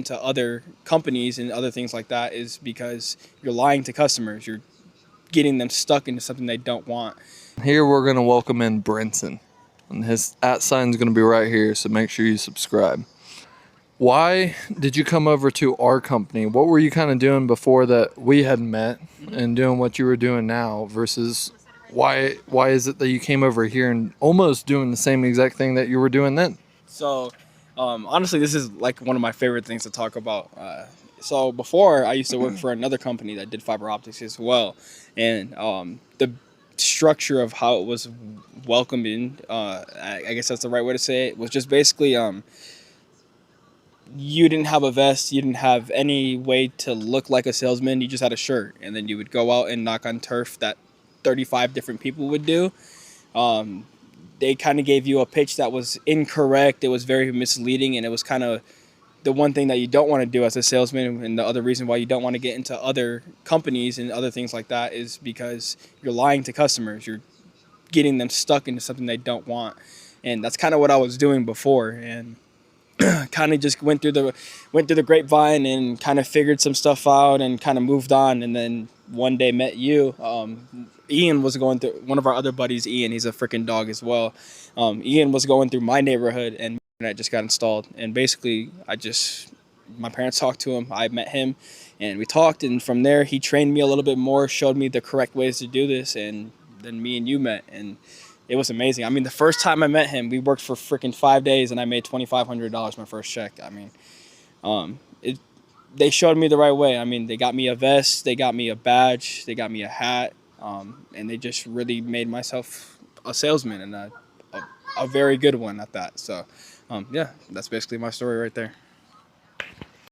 to other companies and other things like that is because you're lying to customers. You're getting them stuck into something they don't want. Here we're going to welcome in Brenson, and his @ sign is going to be right here, so make sure you subscribe. Why did you come over to our company? What were you kind of doing before that we had met and doing what you were doing now versus why is it that you came over here and almost doing the same exact thing that you were doing then? So, honestly, this is like one of my favorite things to talk about. So before, I used to work for another company that did fiber optics as well, and the structure of how it was welcomed in, I guess that's the right way to say it, was just basically you didn't have a vest, you didn't have any way to look like a salesman, you just had a shirt, and then you would go out and knock on turf that 35 different people would do. Um, they kind of gave you a pitch that was incorrect, it was very misleading, and it was kind of the one thing that you don't want to do as a salesman, and the other reason why you don't want to get into other companies and other things like that is because you're lying to customers. You're getting them stuck into something they don't want, and that's kind of what I was doing before. And kind of just went through the grapevine and kind of figured some stuff out and kind of moved on. And then one day met you. Ian was going through, one of our other buddies, Ian, he's a freaking dog as well. Ian was going through my neighborhood and internet just got installed. And basically my parents talked to him, I met him, and we talked, and from there he trained me a little bit more, showed me the correct ways to do this, and then me and you met, and it was amazing. I mean, the first time I met him, we worked for freaking 5 days, and I made $2,500 my first check. I mean, they showed me the right way. I mean, they got me a vest, they got me a badge, they got me a hat, and they just really made myself a salesman, and a very good one at that. So, yeah, that's basically my story right there.